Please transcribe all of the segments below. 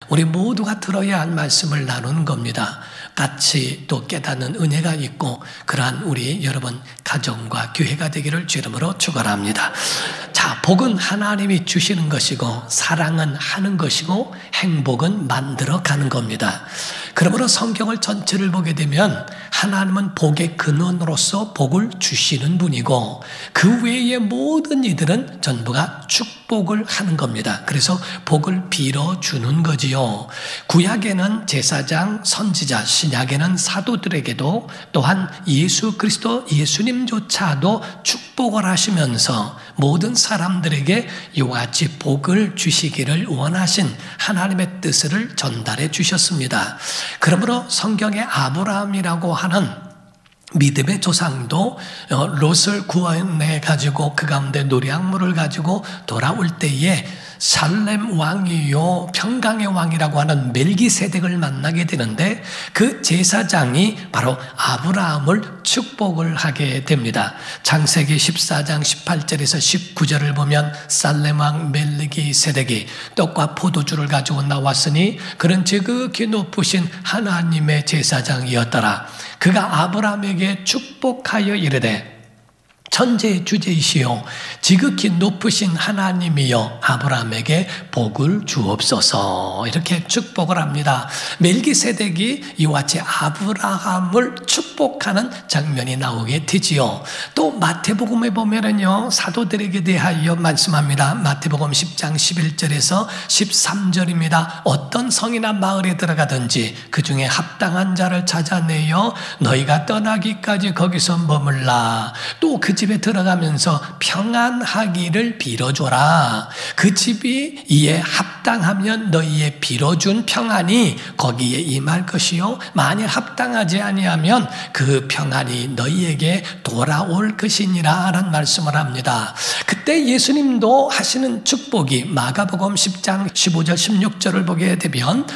우리 모두가 들어야 할 말씀을 나누는 겁니다. 같이 또 깨닫는 은혜가 있고 그러한 우리 여러분 가정과 교회가 되기를 주 이름으로 축원합니다. 자, 복은 하나님이 주시는 것이고 사랑은 하는 것이고 행복은 만들어 가는 겁니다. 그러므로 성경을 전체를 보게 되면 하나님은 복의 근원으로서 복을 주시는 분이고 그 외의 모든 이들은 전부가 축복을 하는 겁니다. 그래서 복을 빌어주는 거지요. 구약에는 제사장, 선지자, 신약에는 사도들에게도 또한 예수 그리스도 예수님조차도 축복을 하시면서 모든 사람들에게 이와 같이 복을 주시기를 원하신 하나님의 뜻을 전달해 주셨습니다. 그러므로 성경의 아브라함이라고 하는 믿음의 조상도 롯을 구원해 가지고 그 가운데 노략물을 가지고 돌아올 때에 살렘 왕이요 평강의 왕이라고 하는 멜기세덱을 만나게 되는데 그 제사장이 바로 아브라함을 축복을 하게 됩니다. 창세기 14장 18절에서 19절을 보면 살렘 왕 멜기세덱이 떡과 포도주를 가지고 나왔으니 그는 지극히 높으신 하나님의 제사장이었더라. 그가 아브라함에게 축복하여 이르되 천지의 주제이시오 지극히 높으신 하나님이여 아브라함에게 복을 주옵소서. 이렇게 축복을 합니다. 멜기세덱이 이와 같이 아브라함을 축복하는 장면이 나오게 되지요. 또 마태복음에 보면은요 사도들에게 대하여 말씀합니다. 마태복음 10장 11절에서 13절입니다. 어떤 성이나 마을에 들어가든지 그 중에 합당한 자를 찾아내어 너희가 떠나기까지 거기서 머물라. 또 그 집에 들어가면서 평안하기를 빌어줘라. 그 집이 이에 합당하면 너희의 빌어준 평안이 거기에 임할 것이요 만일 합당하지 아니하면 그 평안이 너희에게 돌아올 것이니라 라는 말씀을 합니다. 그때 예수님도 하시는 축복이 마가복음 10장 15절 16절을 보게 되면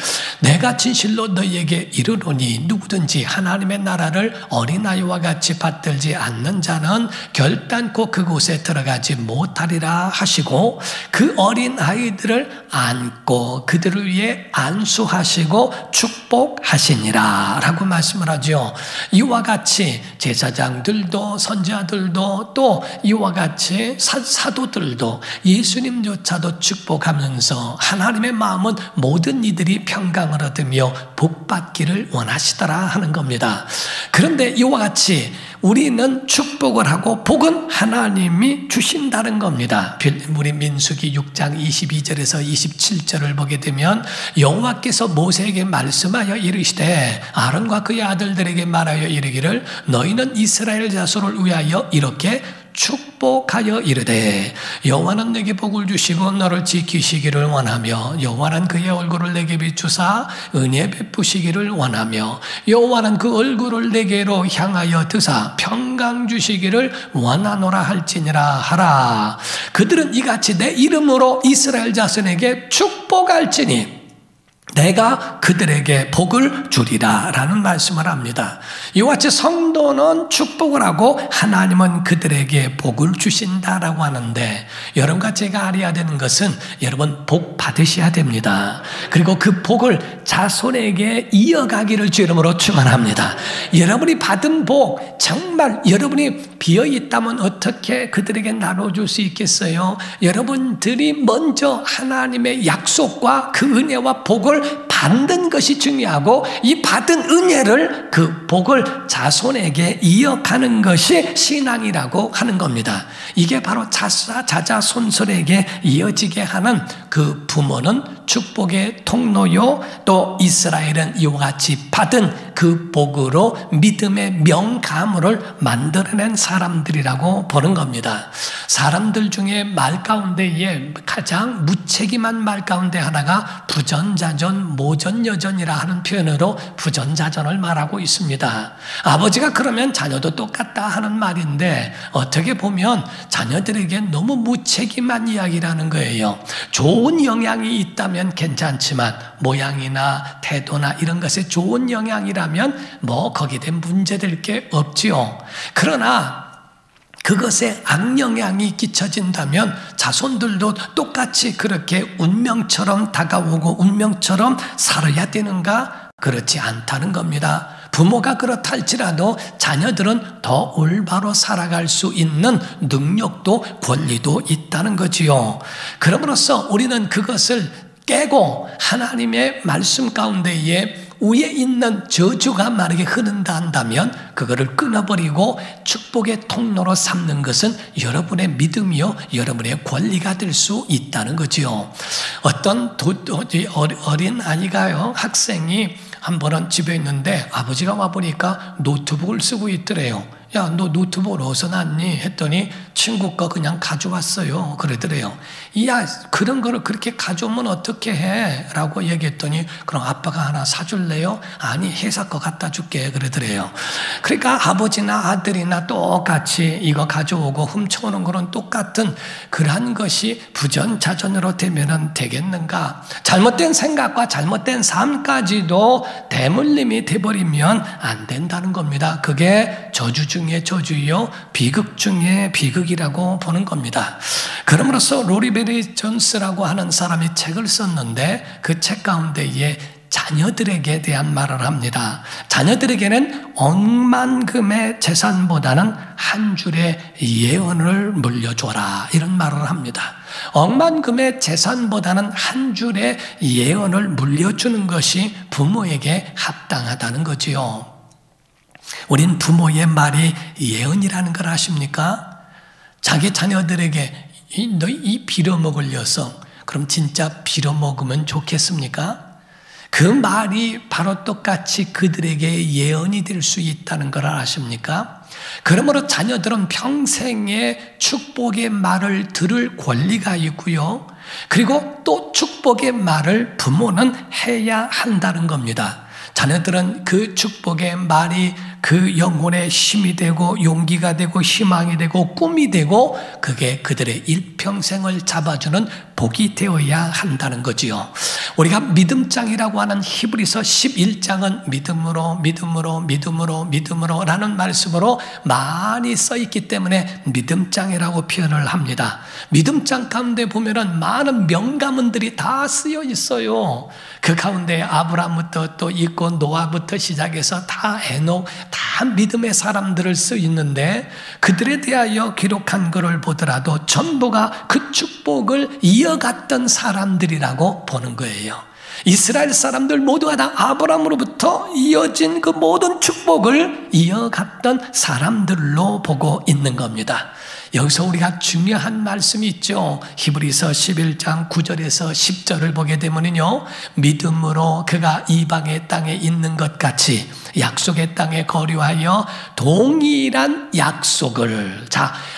내가 진실로 너희에게 이르노니 누구든지 하나님의 나라를 어린아이와 같이 받들지 않는 자는 결단코 그곳에 들어가지 못하리라 하시고 그 어린아이들을 안고 그들을 위해 안수하시고 축복하시니라 라고 말씀을 하죠. 이와 같이 제사장들도 선지자들도 또 이와 같이 사도들도 예수님조차도 축복하면서 하나님의 마음은 모든 이들이 평강을 얻으며 복받기를 원하시더라 하는 겁니다. 그런데 이와 같이 우리는 축복을 하고 복은 하나님이 주신다는 겁니다. 우리 민수기 6장 22절에서 27절을 보게 되면 여호와께서 모세에게 말씀하여 이르시되 아론과 그의 아들들에게 말하여 이르기를 너희는 이스라엘 자손을 위하여 이렇게 축복하여 이르되 여호와는 내게 복을 주시고 너를 지키시기를 원하며 여호와는 그의 얼굴을 내게 비추사 은혜 베푸시기를 원하며 여호와는 그 얼굴을 내게로 향하여 드사 평강 주시기를 원하노라 할지니라 하라. 그들은 이같이 내 이름으로 이스라엘 자손에게 축복할지니 내가 그들에게 복을 주리라 라는 말씀을 합니다. 이와 같이 성도는 축복을 하고 하나님은 그들에게 복을 주신다라고 하는데 여러분과 제가 알아야 되는 것은 여러분 복 받으셔야 됩니다. 그리고 그 복을 자손에게 이어가기를 주 이름으로 축원합니다. 여러분이 받은 복 정말 여러분이 비어있다면 어떻게 그들에게 나눠줄 수 있겠어요? 여러분들이 먼저 하나님의 약속과 그 은혜와 복을 받는 것이 중요하고 이 받은 은혜를 그 복을 자손에게 이어가는 것이 신앙이라고 하는 겁니다. 이게 바로 자자손손에게 이어지게 하는 그 부모는 축복의 통로요 또 이스라엘은 이와 같이 받은 그 복으로 믿음의 명가물을 만들어낸 사람들이라고 보는 겁니다. 사람들 중에 말 가운데에 가장 무책임한 말 가운데 하나가 부전자전 모전여전이라 하는 표현으로 부전자전을 말하고 있습니다. 아버지가 그러면 자녀도 똑같다 하는 말인데 어떻게 보면 자녀들에게 너무 무책임한 이야기라는 거예요. 좋은 영향이 있다면 괜찮지만 모양이나 태도나 이런 것에 좋은 영향이라면 뭐 거기에 대한 문제될 게 없지요. 그러나 그것에 악영향이 끼쳐진다면 자손들도 똑같이 그렇게 운명처럼 다가오고 운명처럼 살아야 되는가? 그렇지 않다는 겁니다. 부모가 그렇다 할지라도 자녀들은 더 올바로 살아갈 수 있는 능력도 권리도 있다는 거지요. 그럼으로써 우리는 그것을 깨고 하나님의 말씀 가운데에 위에 있는 저주가 만약에 흐른다 한다면 그거를 끊어버리고 축복의 통로로 삼는 것은 여러분의 믿음이요 여러분의 권리가 될 수 있다는 거지요. 어떤 어린 아이가요, 학생이 한 번은 집에 있는데 아버지가 와보니까 노트북을 쓰고 있더래요. 야, 너 노트북을 어디서 났니? 했더니 친구 거 그냥 가져왔어요. 그러더래요. 야, 그런 거를 그렇게 가져오면 어떻게 해? 라고 얘기했더니 그럼 아빠가 하나 사줄래요? 아니, 회사 거 갖다 줄게. 그러더래요. 그러니까 아버지나 아들이나 똑같이 이거 가져오고 훔쳐오는 거는 똑같은 그러한 것이 부전자전으로 되면은 되겠는가? 잘못된 생각과 잘못된 삶까지도 대물림이 돼버리면 안 된다는 겁니다. 그게 저주 중에 저주요, 비극 중에 비극이라고 보는 겁니다. 그럼으로써 로리베리 존스라고 하는 사람이 책을 썼는데 그 책 가운데에 자녀들에게 대한 말을 합니다. 자녀들에게는 억만금의 재산보다는 한 줄의 예언을 물려줘라, 이런 말을 합니다. 억만금의 재산보다는 한 줄의 예언을 물려주는 것이 부모에게 합당하다는 거지요. 우린 부모의 말이 예언이라는 걸 아십니까? 자기 자녀들에게 너희 이 빌어먹을 녀석, 그럼 진짜 빌어먹으면 좋겠습니까? 그 말이 바로 똑같이 그들에게 예언이 될 수 있다는 걸 아십니까? 그러므로 자녀들은 평생의 축복의 말을 들을 권리가 있고요. 그리고 또 축복의 말을 부모는 해야 한다는 겁니다. 자녀들은 그 축복의 말이 그 영혼의 힘이 되고 용기가 되고 희망이 되고 꿈이 되고 그게 그들의 일평생을 잡아주는 복이 되어야 한다는 거지요. 우리가 믿음장이라고 하는 히브리서 11장은 믿음으로 라는 말씀으로 많이 써있기 때문에 믿음장이라고 표현을 합니다. 믿음장 가운데 보면은 많은 명가문들이 다 쓰여 있어요. 그 가운데 아브라함부터 또 있고 노아부터 시작해서 다 에녹, 다 믿음의 사람들을 쓰 있는데 그들에 대하여 기록한 것을 보더라도 전부가 그 축복을 이어갔던 사람들이라고 보는 거예요. 이스라엘 사람들 모두가 다 아브라함으로부터 이어진 그 모든 축복을 이어갔던 사람들로 보고 있는 겁니다. 여기서 우리가 중요한 말씀이 있죠. 히브리서 11장 9절에서 10절을 보게 되면요, 믿음으로 그가 이방의 땅에 있는 것 같이 약속의 땅에 거류하여 동일한 약속을,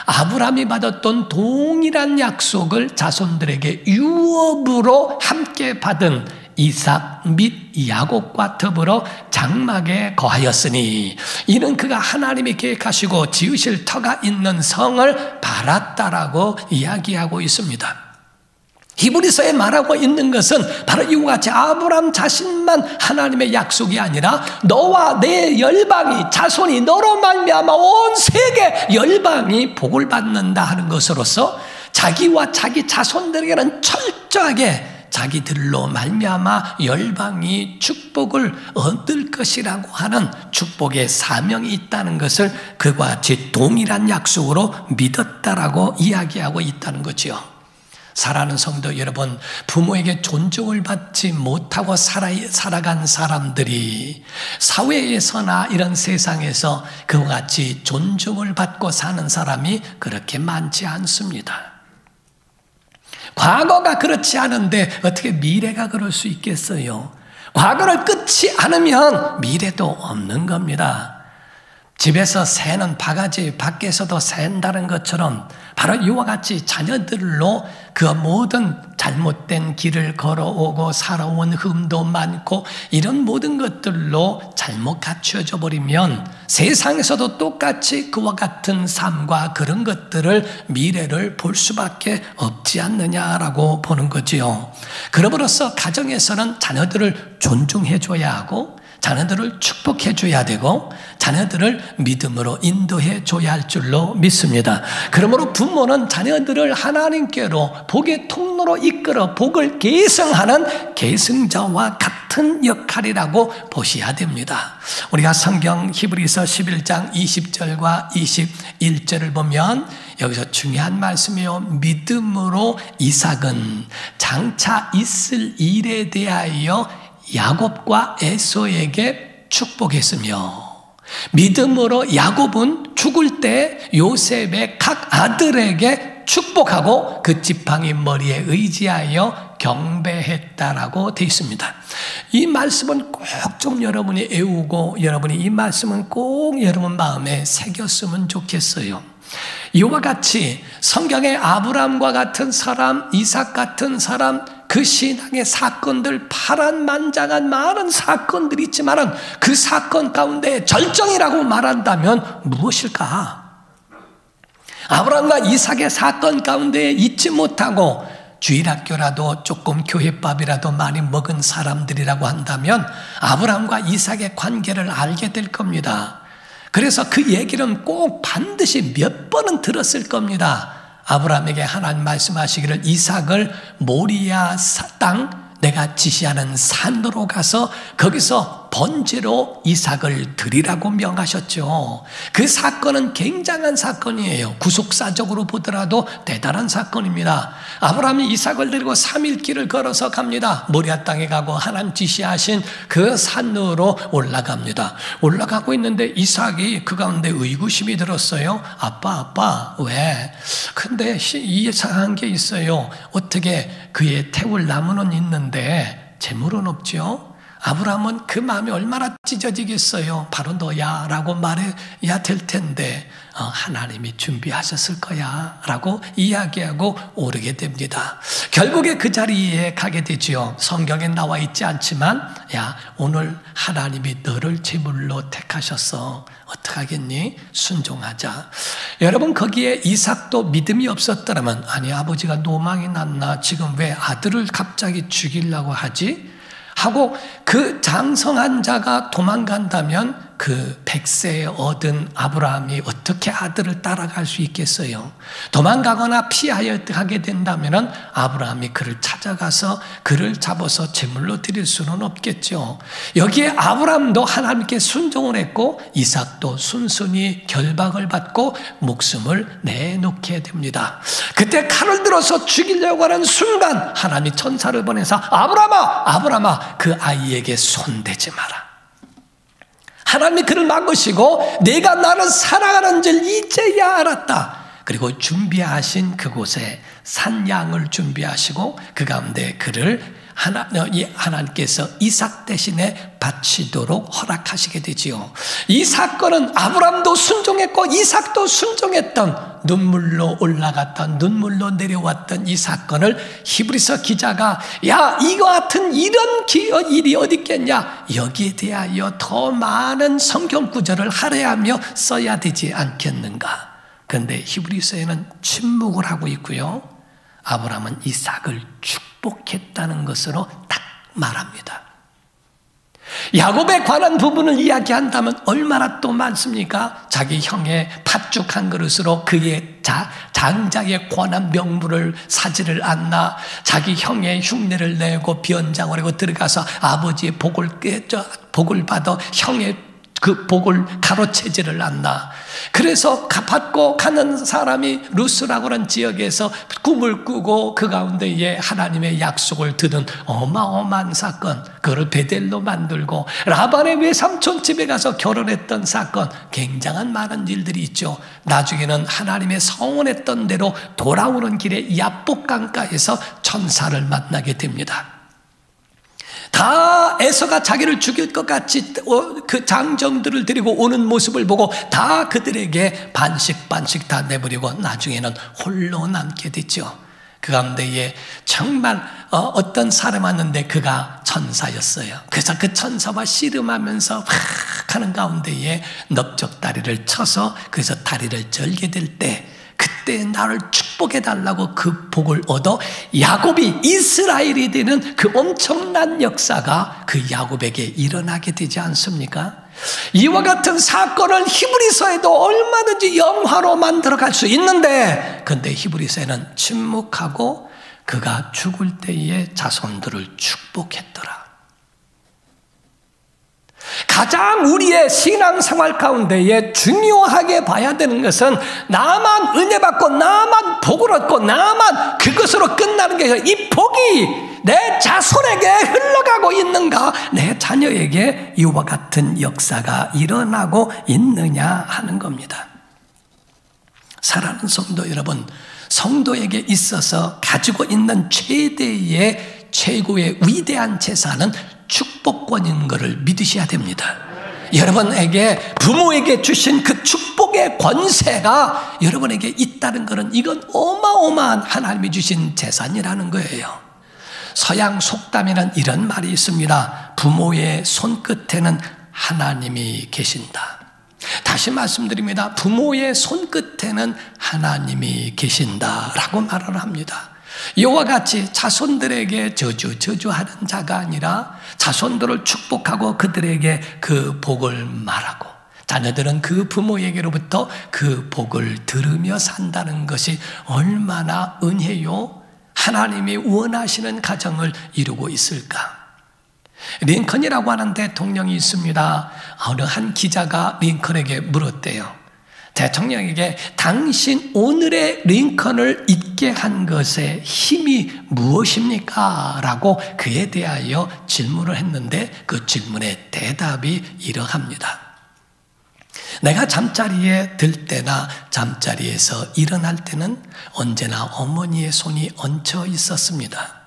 아브라함이 받았던 동일한 약속을 자손들에게 유업으로 함께 받은 이삭 및 야곱과 더불어 장막에 거하였으니 이는 그가 하나님이 계획하시고 지으실 터가 있는 성을 바랐다라고 이야기하고 있습니다. 히브리서에 말하고 있는 것은 바로 이와 같이 아브라함 자신만 하나님의 약속이 아니라 너와 내 열방이, 자손이 너로 말미암아 온 세계 열방이 복을 받는다 하는 것으로서 자기와 자기 자손들에게는 철저하게 자기들로 말미암아 열방이 축복을 얻을 것이라고 하는 축복의 사명이 있다는 것을 그와 같이 동일한 약속으로 믿었다라고 이야기하고 있다는 거지요. 사랑하는 성도 여러분, 부모에게 존중을 받지 못하고 살아간 사람들이 사회에서나 이런 세상에서 그와 같이 존중을 받고 사는 사람이 그렇게 많지 않습니다. 과거가 그렇지 않은데 어떻게 미래가 그럴 수 있겠어요? 과거를 끊지 않으면 미래도 없는 겁니다. 집에서 새는 바가지 밖에서도 샌다는 것처럼 바로 이와 같이 자녀들로 그 모든 잘못된 길을 걸어오고 살아온 흠도 많고 이런 모든 것들로 잘못 갖추어져 버리면 세상에서도 똑같이 그와 같은 삶과 그런 것들을 미래를 볼 수밖에 없지 않느냐라고 보는 거지요. 그럼으로써 가정에서는 자녀들을 존중해 줘야 하고 자녀들을 축복해 줘야 되고 자녀들을 믿음으로 인도해 줘야 할 줄로 믿습니다. 그러므로 부모는 자녀들을 하나님께로 복의 통로로 이끌어 복을 계승하는 계승자와 같은 역할이라고 보셔야 됩니다. 우리가 성경 히브리서 11장 20절과 21절을 보면 여기서 중요한 말씀이에요. 믿음으로 이삭은 장차 있을 일에 대하여 야곱과 에서에게 축복했으며, 믿음으로 야곱은 죽을 때 요셉의 각 아들에게 축복하고 그 지팡이 머리에 의지하여 경배했다라고 되어 있습니다. 이 말씀은 꼭 좀 여러분이 외우고 여러분이 이 말씀은 꼭 여러분 마음에 새겼으면 좋겠어요. 이와 같이 성경에 아브라함과 같은 사람, 이삭 같은 사람, 그 신앙의 사건들, 파란만장한 많은 사건들이 있지만 그 사건 가운데 절정이라고 말한다면 무엇일까? 아브라함과 이삭의 사건 가운데 잊지 못하고 주일학교라도 조금 교회밥이라도 많이 먹은 사람들이라고 한다면 아브라함과 이삭의 관계를 알게 될 겁니다. 그래서 그 얘기는 꼭 반드시 몇 번은 들었을 겁니다. 아브라함에게 하나님 말씀하시기를 이삭을 모리아 땅 내가 지시하는 산으로 가서 거기서 번제로 이삭을 드리라고 명하셨죠. 그 사건은 굉장한 사건이에요. 구속사적으로 보더라도 대단한 사건입니다. 아브라함이 이삭을 데리고 3일 길을 걸어서 갑니다. 모리아 땅에 가고 하나님 지시하신 그 산으로 올라갑니다. 올라가고 있는데 이삭이 그 가운데 의구심이 들었어요. 아빠 왜? 근데 이상한 게 있어요. 어떻게 그의 태울 나무는 있는데 재물은 없죠? 아브라함은 그 마음이 얼마나 찢어지겠어요. 바로 너야 라고 말해야 될 텐데 하나님이 준비하셨을 거야 라고 이야기하고 오르게 됩니다. 결국에 그 자리에 가게 되죠. 성경에 나와 있지 않지만 야 오늘 하나님이 너를 제물로 택하셨어. 어떡하겠니? 순종하자. 여러분 거기에 이삭도 믿음이 없었더라면 아니 아버지가 노망이 났나 지금 왜 아들을 갑자기 죽이려고 하지? 하고 그 장성한 자가 도망간다면 그 100세에 얻은 아브라함이 어떻게 아들을 따라갈 수 있겠어요? 도망가거나 피하여 하게 된다면 아브라함이 그를 찾아가서 그를 잡아서 제물로 드릴 수는 없겠죠. 여기에 아브라함도 하나님께 순종을 했고 이삭도 순순히 결박을 받고 목숨을 내놓게 됩니다. 그때 칼을 들어서 죽이려고 하는 순간 하나님이 천사를 보내서 아브라함아 그 아이에게 손대지 마라. 하나님이 그를 막으시고 내가 나를 사랑하는 줄 이제야 알았다. 그리고 준비하신 그곳에 산양을 준비하시고 그 가운데 그를 하나님께서 이삭 대신에 바치도록 허락하시게 되지요. 이 사건은 아브라함도 순종했고 이삭도 순종했던 눈물로 올라갔던 눈물로 내려왔던 이 사건을 히브리서 기자가 야 이거 같은 이런 일이 어디 있겠냐 여기에 대하여 더 많은 성경 구절을 할애하며 써야 되지 않겠는가. 그런데 히브리서에는 침묵을 하고 있고요. 아브라함은 이삭을 축복했다는 것으로 딱 말합니다. 야곱에 관한 부분을 이야기한다면 얼마나 또 많습니까? 자기 형의 팥죽 한 그릇으로 그의 장자에 관한 명물을 사지를 않나, 자기 형의 흉내를 내고 변장을 하고 들어가서 아버지의 복을 받아 형의 그 복을 가로채지를 않나. 그래서 받고 가는 사람이 루스라고 하는 지역에서 꿈을 꾸고 그 가운데에 하나님의 약속을 들은 어마어마한 사건, 그걸 베델로 만들고 라반의 외삼촌 집에 가서 결혼했던 사건, 굉장한 많은 일들이 있죠. 나중에는 하나님의 성원했던 대로 돌아오는 길에 야복강가에서 천사를 만나게 됩니다. 다 에서가 자기를 죽일 것 같이 그 장정들을 데리고 오는 모습을 보고 다 그들에게 반씩 다 내버리고 나중에는 홀로 남게 됐죠. 그 가운데에 정말 어떤 사람 왔는데 그가 천사였어요. 그래서 그 천사와 씨름하면서 막 하는 가운데에 넓적다리를 쳐서 그래서 다리를 절게 될 때 그때 나를 축복해 달라고 그 복을 얻어 야곱이 이스라엘이 되는 그 엄청난 역사가 그 야곱에게 일어나게 되지 않습니까? 이와 같은 사건을 히브리서에도 얼마든지 영화로 만들어갈 수 있는데, 근데 히브리서에는 침묵하고 그가 죽을 때에 자손들을 축복했더라. 가장 우리의 신앙생활 가운데에 중요하게 봐야 되는 것은 나만 은혜 받고 나만 복을 얻고 나만 그것으로 끝나는 게 아니라 이 복이 내 자손에게 흘러가고 있는가, 내 자녀에게 이와 같은 역사가 일어나고 있느냐 하는 겁니다. 사랑하는 성도 여러분, 성도에게 있어서 가지고 있는 최고의 위대한 재산은 축복권인 것을 믿으셔야 됩니다. 여러분에게 부모에게 주신 그 축복의 권세가 여러분에게 있다는 것은 이건 어마어마한 하나님이 주신 재산이라는 거예요. 서양 속담에는 이런 말이 있습니다. 부모의 손끝에는 하나님이 계신다. 다시 말씀드립니다. 부모의 손끝에는 하나님이 계신다라고 말을 합니다. 이와 같이 자손들에게 저주하는 자가 아니라 자손들을 축복하고 그들에게 그 복을 말하고, 자녀들은 그 부모에게로부터 그 복을 들으며 산다는 것이 얼마나 은혜요, 하나님이 원하시는 가정을 이루고 있을까? 링컨이라고 하는 대통령이 있습니다. 어느 한 기자가 링컨에게 물었대요. 대통령에게 당신 오늘의 링컨을 있게 한 것의 힘이 무엇입니까? 라고 그에 대하여 질문을 했는데 그 질문의 대답이 이러합니다. 내가 잠자리에 들 때나 잠자리에서 일어날 때는 언제나 어머니의 손이 얹혀 있었습니다.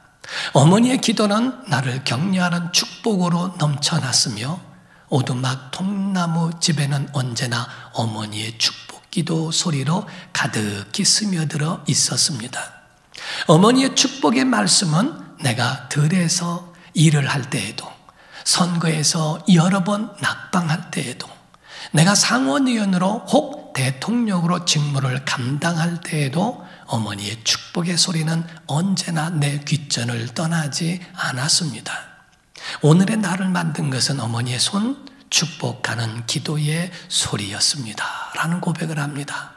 어머니의 기도는 나를 격려하는 축복으로 넘쳐났으며 오두막 통나무 집에는 언제나 어머니의 축복 기도 소리로 가득히 스며들어 있었습니다. 어머니의 축복의 말씀은 내가 들에서 일을 할 때에도, 선거에서 여러 번 낙방할 때에도, 내가 상원의원으로 혹 대통령으로 직무를 감당할 때에도 어머니의 축복의 소리는 언제나 내 귓전을 떠나지 않았습니다. 오늘의 나를 만든 것은 어머니의 손, 축복하는 기도의 소리였습니다 라는 고백을 합니다.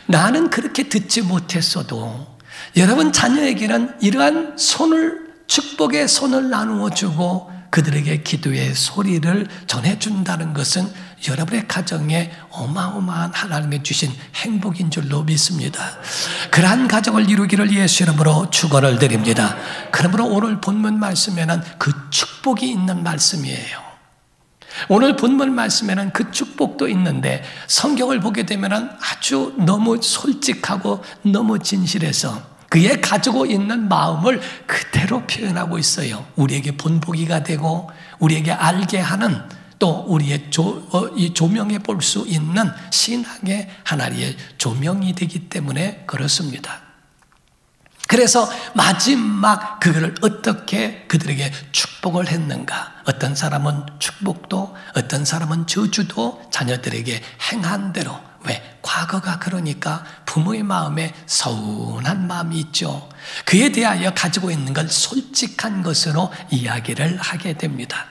나는 그렇게 듣지 못했어도 여러분 자녀에게는 이러한 손을, 축복의 손을 나누어 주고 그들에게 기도의 소리를 전해준다는 것은 여러분의 가정에 어마어마한 하나님의 주신 행복인 줄로 믿습니다. 그러한 가정을 이루기를 예수 이름으로 축원을 드립니다. 그러므로 오늘 본문 말씀에는 그 축복이 있는 말씀이에요. 오늘 본문 말씀에는 그 축복도 있는데 성경을 보게 되면 아주 너무 솔직하고 너무 진실해서 그의 가지고 있는 마음을 그대로 표현하고 있어요. 우리에게 본보기가 되고 우리에게 알게 하는, 또 우리의 조명해 볼 수 있는 신앙의 하나의 조명이 되기 때문에 그렇습니다. 그래서 마지막 그거를 어떻게 그들에게 축복을 했는가? 어떤 사람은 축복도, 어떤 사람은 저주도 자녀들에게 행한 대로. 왜? 과거가 그러니까 부모의 마음에 서운한 마음이 있죠. 그에 대하여 가지고 있는 걸 솔직한 것으로 이야기를 하게 됩니다.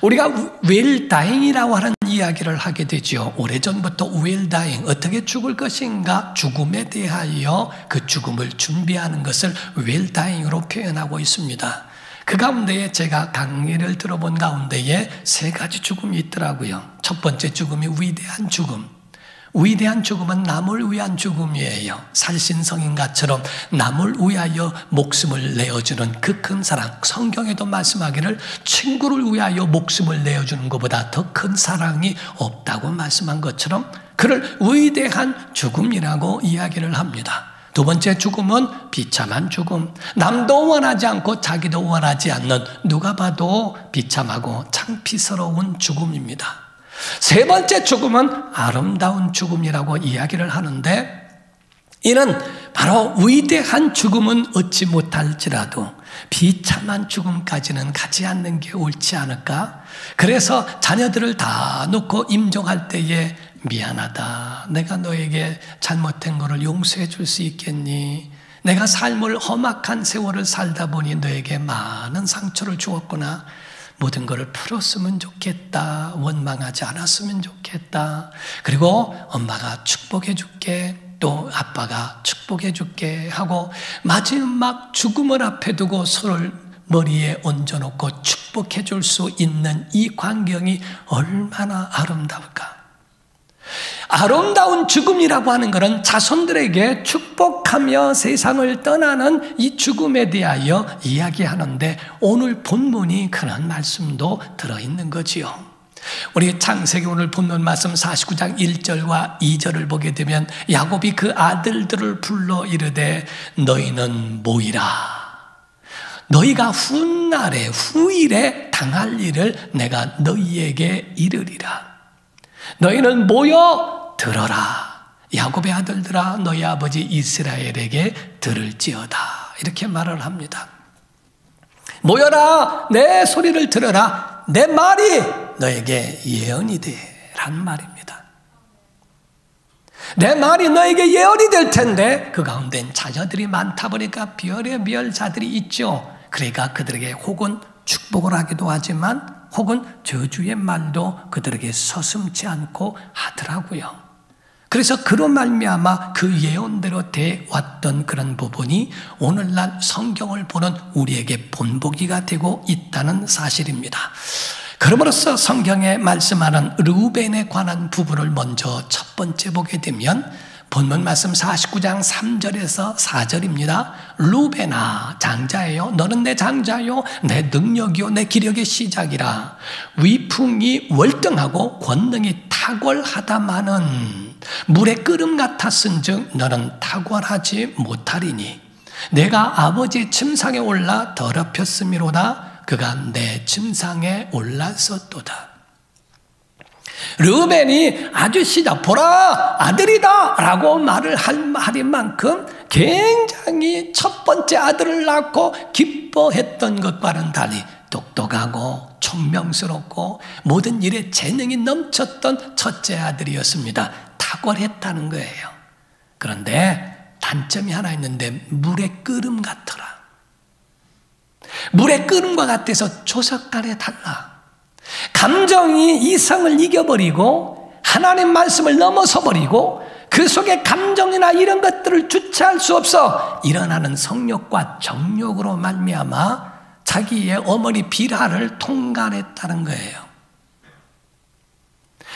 우리가 웰다잉이라고 하는 이야기를 하게 되죠. 오래전부터 웰다잉, 어떻게 죽을 것인가, 죽음에 대하여 그 죽음을 준비하는 것을 웰다잉으로 표현하고 있습니다. 그 가운데에 제가 강의를 들어본 가운데에 3가지 죽음이 있더라고요. 첫 번째 죽음이 위대한 죽음. 위대한 죽음은 남을 위한 죽음이에요. 살신성인가처럼 남을 위하여 목숨을 내어주는 그 큰 사랑. 성경에도 말씀하기를 친구를 위하여 목숨을 내어주는 것보다 더 큰 사랑이 없다고 말씀한 것처럼 그를 위대한 죽음이라고 이야기를 합니다. 두 번째 죽음은 비참한 죽음. 남도 원하지 않고 자기도 원하지 않는, 누가 봐도 비참하고 창피스러운 죽음입니다. 세 번째 죽음은 아름다운 죽음이라고 이야기를 하는데, 이는 바로 위대한 죽음은 얻지 못할지라도 비참한 죽음까지는 가지 않는 게 옳지 않을까? 그래서 자녀들을 다 놓고 임종할 때에 미안하다. 내가 너에게 잘못된 것을 용서해 줄 수 있겠니? 내가 삶을 험악한 세월을 살다 보니 너에게 많은 상처를 주었구나. 모든 것을 풀었으면 좋겠다. 원망하지 않았으면 좋겠다. 그리고 엄마가 축복해 줄게. 또 아빠가 축복해 줄게 하고 마지막 죽음을 앞에 두고 손을 머리에 얹어놓고 축복해 줄 수 있는 이 광경이 얼마나 아름다울까. 아름다운 죽음이라고 하는 것은 자손들에게 축복하며 세상을 떠나는 이 죽음에 대하여 이야기하는데 오늘 본문이 그런 말씀도 들어있는 거지요. 우리 창세기 오늘 본문 말씀 49장 1절과 2절을 보게 되면 야곱이 그 아들들을 불러 이르되 너희는 모이라. 너희가 훗날에 후일에 당할 일을 내가 너희에게 이르리라. 너희는 모여 들어라. 야곱의 아들들아 너희 아버지 이스라엘에게 들을지어다. 이렇게 말을 합니다. 모여라. 내 소리를 들어라. 내 말이 너에게 예언이 되란 말입니다. 내 말이 너에게 예언이 될 텐데 그 가운데는 자녀들이 많다 보니까 별의별 자들이 있죠. 그러니까 그들에게 혹은 축복을 하기도 하지만 혹은 저주의 말도 그들에게 서슴지 않고 하더라고요. 그래서 그로 말미암아 그 예언대로 돼 왔던 그런 부분이 오늘날 성경을 보는 우리에게 본보기가 되고 있다는 사실입니다. 그러므로서 성경에 말씀하는 르우벤에 관한 부분을 먼저 첫 번째 보게 되면 본문 말씀 49장 3절에서 4절입니다. 르우벤아 장자예요. 너는 내 장자요. 내 능력이요. 내 기력의 시작이라. 위풍이 월등하고 권능이 탁월하다마는 물의 끓음 같았은즉 너는 탁월하지 못하리니 내가 아버지의 침상에 올라 더럽혔음이로다. 그가 내 침상에 올랐었도다. 르우벤이 아주 시작 보라 아들이다 라고 말을 할 만큼 굉장히 첫 번째 아들을 낳고 기뻐했던 것과는 달리 똑똑하고 총명스럽고 모든 일에 재능이 넘쳤던 첫째 아들이었습니다. 탁월했다는 거예요. 그런데 단점이 하나 있는데 물의 끓음 같더라. 물의 끓음과 같아서 조석간에 달라. 감정이 이성을 이겨버리고 하나님 말씀을 넘어서버리고 그 속에 감정이나 이런 것들을 주체할 수 없어 일어나는 성욕과 정욕으로 말미암아 자기의 어머니 비라를 통간했다는 거예요.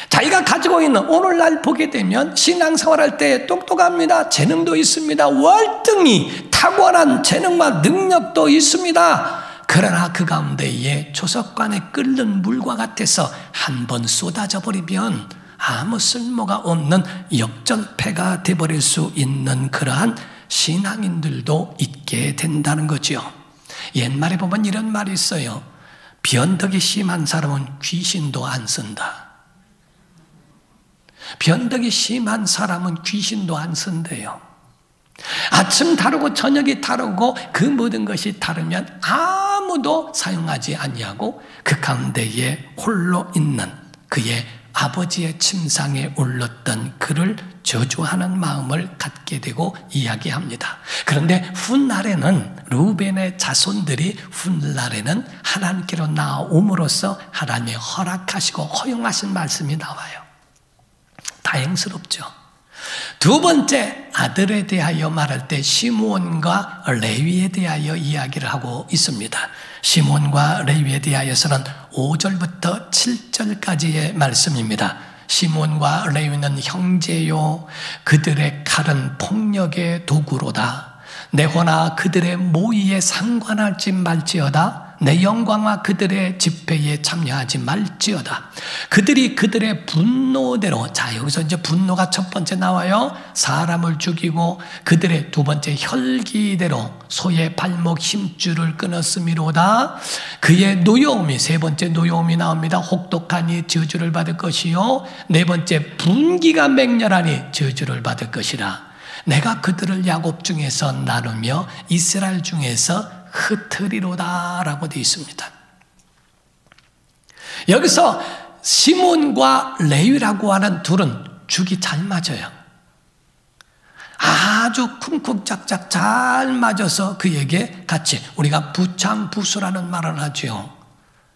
자기가 가지고 있는 오늘날 보게 되면 신앙생활할 때 똑똑합니다. 재능도 있습니다. 월등히 탁월한 재능과 능력도 있습니다. 그러나 그 가운데에 조석관에 끓는 물과 같아서 한번 쏟아져 버리면 아무 쓸모가 없는 역전패가 되어버릴 수 있는 그러한 신앙인들도 있게 된다는 거죠. 옛말에 보면 이런 말이 있어요. 변덕이 심한 사람은 귀신도 안 쓴다. 변덕이 심한 사람은 귀신도 안 쓴대요. 아침 다르고 저녁이 다르고 그 모든 것이 다르면 아무도 사용하지 아니하고 그 가운데에 홀로 있는 그의 아버지의 침상에 올랐던 그를 저주하는 마음을 갖게 되고 이야기합니다. 그런데 훗날에는 르우벤의 자손들이 훗날에는 하나님께로 나옴으로써 하나님이 허락하시고 허용하신 말씀이 나와요. 다행스럽죠. 두 번째 아들에 대하여 말할 때 시므온과 레위에 대하여 이야기를 하고 있습니다. 시므온과 레위에 대하여서는 5절부터 7절까지의 말씀입니다. 시므온과 레위는 형제요 그들의 칼은 폭력의 도구로다. 내 호나 그들의 모의에 상관하지 말지어다. 내 영광과 그들의 집회에 참여하지 말지어다. 그들이 그들의 분노대로, 자 여기서 이제 분노가 첫 번째 나와요. 사람을 죽이고 그들의 두 번째 혈기대로 소의 발목 힘줄을 끊었음이로다. 그의 노여움이 세 번째 노여움이 나옵니다. 혹독하니 저주를 받을 것이요 네 번째 분기가 맹렬하니 저주를 받을 것이라. 내가 그들을 야곱 중에서 나누며 이스라엘 중에서 흩으리로다 라고 되어 있습니다. 여기서 시몬과 레위라고 하는 둘은 죽이 잘 맞아요. 아주 쿵쿵짝짝 잘 맞아서 그에게 같이 우리가 부창부수라는 말을 하죠.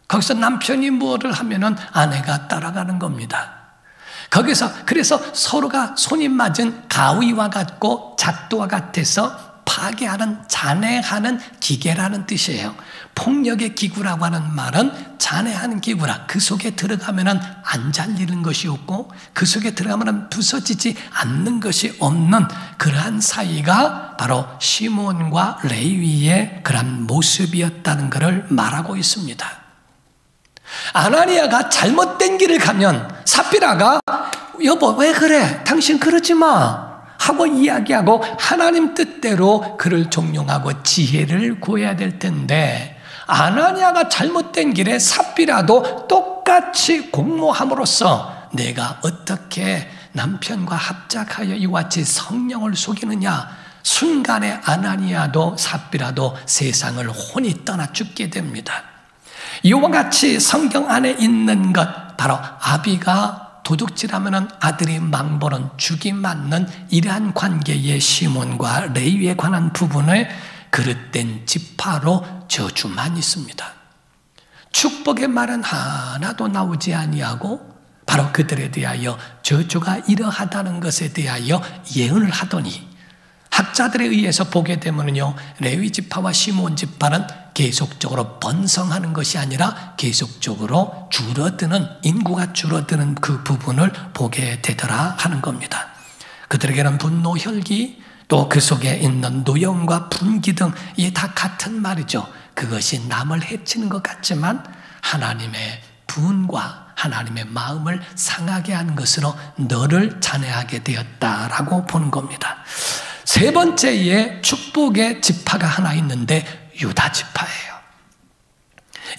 거기서 남편이 뭐를 하면은 아내가 따라가는 겁니다. 거기서 그래서 서로가 손이 맞은 가위와 같고 작두와 같아서 파괴하는, 잔해하는 기계라는 뜻이에요. 폭력의 기구라고 하는 말은 잔해하는 기구라. 그 속에 들어가면은 안 잘리는 것이 없고 그 속에 들어가면은 부서지지 않는 것이 없는 그러한 사이가 바로 시몬과 레위의 그런 모습이었다는 것을 말하고 있습니다. 아나니아가 잘못된 길을 가면 삽비라가 여보 왜 그래? 당신 그러지 마 하고 이야기하고 하나님 뜻대로 그를 종용하고 지혜를 구해야 될 텐데, 아나니아가 잘못된 길에 삽비라도 똑같이 공모함으로써 내가 어떻게 남편과 합작하여 이와 같이 성령을 속이느냐, 순간에 아나니아도 삽비라도 세상을 혼이 떠나 죽게 됩니다. 이와 같이 성경 안에 있는 것, 바로 아비가 도둑질하면 아들이 망보는 죽이 맞는 이러한 관계의 시몬과 레위에 관한 부분을 그릇된 지파로 저주만 있습니다. 축복의 말은 하나도 나오지 아니하고 바로 그들에 대하여 저주가 이러하다는 것에 대하여 예언을 하더니, 학자들에 의해서 보게 되면요, 레위 지파와 시몬 지파는 계속적으로 번성하는 것이 아니라 계속적으로 줄어드는, 인구가 줄어드는 그 부분을 보게 되더라 하는 겁니다. 그들에게는 분노, 혈기, 또 그 속에 있는 노염과 분기 등 이게 다 같은 말이죠. 그것이 남을 해치는 것 같지만 하나님의 분과 하나님의 마음을 상하게 하는 것으로 너를 잔해하게 되었다라고 보는 겁니다. 세 번째의 축복의 지파가 하나 있는데 유다 지파예요.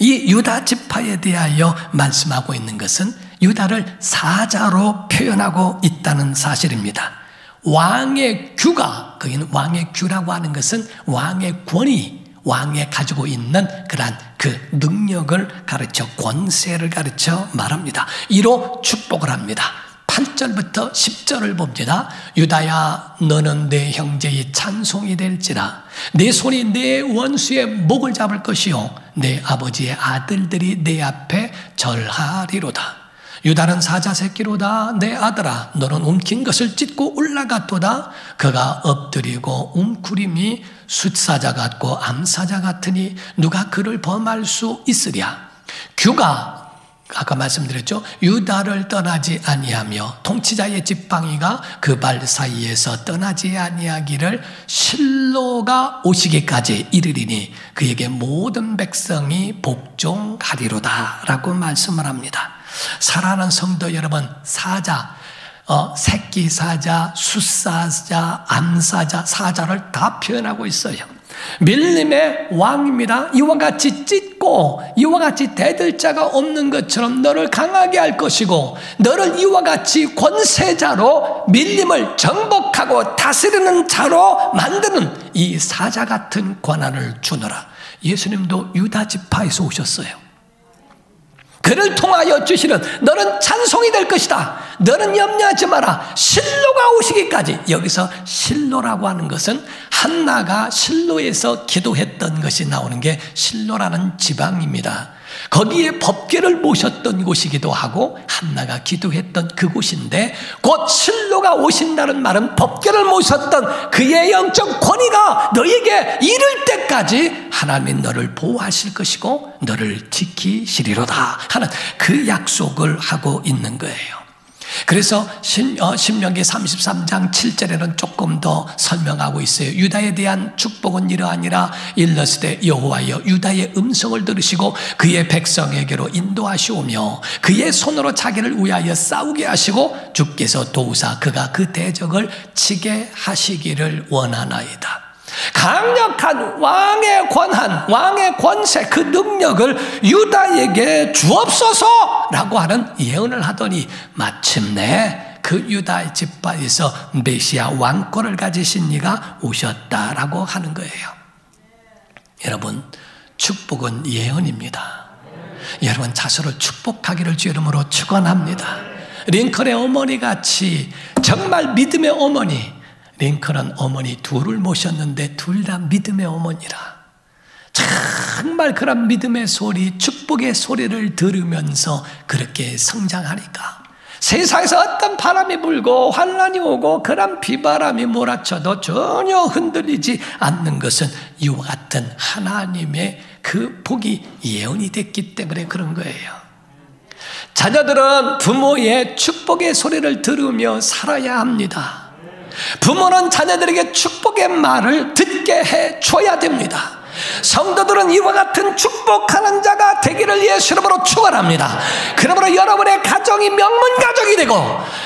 이 유다 지파에 대하여 말씀하고 있는 것은 유다를 사자로 표현하고 있다는 사실입니다. 왕의 규가, 거기는 왕의 규라고 하는 것은 왕의 권위, 왕이 가지고 있는 그러한 그 능력을 가르쳐, 권세를 가르쳐 말합니다. 이로 축복을 합니다. 8절부터 10절을 봅니다. 유다야, 너는 내 형제의 찬송이 될지라. 내 손이 내 원수의 목을 잡을 것이요 내 아버지의 아들들이 내 앞에 절하리로다. 유다는 사자 새끼로다. 내 아들아, 너는 움킨 것을 찢고 올라갔도다. 그가 엎드리고 웅크림이 숫사자 같고 암사자 같으니 누가 그를 범할 수 있으랴. 규가, 아까 말씀드렸죠. 유다를 떠나지 아니하며 통치자의 지팡이가 그 발 사이에서 떠나지 아니하기를 실로가 오시기까지 이르리니 그에게 모든 백성이 복종하리로다 라고 말씀을 합니다. 사랑하는 성도 여러분, 사자, 새끼 사자, 숫사자, 암사자, 사자를 다 표현하고 있어요. 밀림의 왕입니다. 이와 같이 찢고 이와 같이 대들 자가 없는 것처럼 너를 강하게 할 것이고, 너를 이와 같이 권세자로 밀림을 정복하고 다스리는 자로 만드는 이 사자 같은 권한을 주노라. 예수님도 유다 지파에서 오셨어요. 그를 통하여 주시는 너는 찬송이 될 것이다. 너는 염려하지 마라. 실로가 오시기까지. 여기서 실로라고 하는 것은 한나가 실로에서 기도했던 것이 나오는 게 실로라는 지방입니다. 거기에 법궤를 모셨던 곳이기도 하고 한나가 기도했던 그곳인데, 곧 실로가 오신다는 말은 법궤를 모셨던 그의 영적 권위가 너에게 이를 때까지 하나님이 너를 보호하실 것이고 너를 지키시리로다 하는 그 약속을 하고 있는 거예요. 그래서 신명기 33장 7절에는 조금 더 설명하고 있어요. 유다에 대한 축복은 이러하니라. 일러스되 여호와여, 유다의 음성을 들으시고 그의 백성에게로 인도하시오며 그의 손으로 자기를 위하여 싸우게 하시고 주께서 도우사 그가 그 대적을 치게 하시기를 원하나이다. 강력한 왕의 권한, 왕의 권세, 그 능력을 유다에게 주옵소서라고 하는 예언을 하더니 마침내 그 유다의 지파에서 메시아 왕권을 가지신 이가 오셨다라고 하는 거예요. 여러분, 축복은 예언입니다. 여러분 자손을 축복하기를 주 이름으로 축원합니다. 링컨의 어머니 같이 정말 믿음의 어머니, 링컨은 어머니 둘을 모셨는데 둘 다 믿음의 어머니라. 정말 그런 믿음의 소리, 축복의 소리를 들으면서 그렇게 성장하니까 세상에서 어떤 바람이 불고 환난이 오고 그런 비바람이 몰아쳐도 전혀 흔들리지 않는 것은 이와 같은 하나님의 그 복이 예언이 됐기 때문에 그런 거예요. 자녀들은 부모의 축복의 소리를 들으며 살아야 합니다. 부모는 자녀들에게 축복의 말을 듣게 해줘야 됩니다. 성도들은 이와 같은 축복하는 자가 되기를 예수 이름으로 축원합니다. 그러므로 여러분의 가정이 명문가정이 되고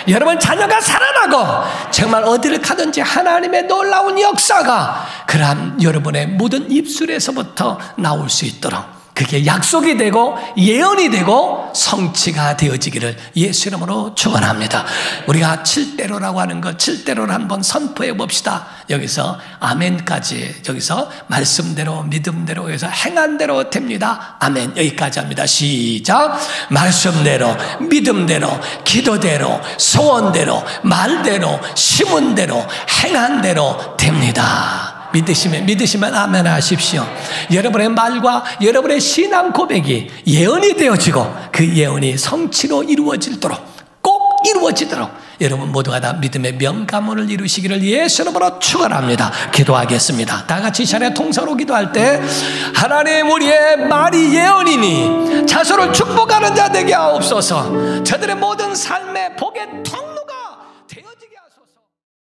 여러분 자녀가 살아나고 정말 어디를 가든지 하나님의 놀라운 역사가 그러한 여러분의 모든 입술에서부터 나올 수 있도록 그게 약속이 되고 예언이 되고 성취가 되어지기를 예수 이름으로 축원합니다. 우리가 7대로라고 하는 것 7대로를 한번 선포해 봅시다. 여기서 아멘까지, 여기서 말씀대로 믿음대로, 여기서 행한대로 됩니다. 아멘. 여기까지 합니다. 시작. 말씀대로 믿음대로 기도대로 소원대로 말대로 심은대로 행한대로 됩니다. 믿으시면 아멘 하십시오. 여러분의 말과 여러분의 신앙 고백이 예언이 되어지고 그 예언이 성취로 이루어지도록, 꼭 이루어지도록 여러분 모두가 다 믿음의 명가문을 이루시기를 예수 이름으로 축원합니다. 기도하겠습니다. 다 같이 이 시간에 통성으로 기도할 때 하나님, 우리의 말이 예언이니 자손을 축복하는 자 되게 하옵소서. 저들의 모든 삶의 복의 통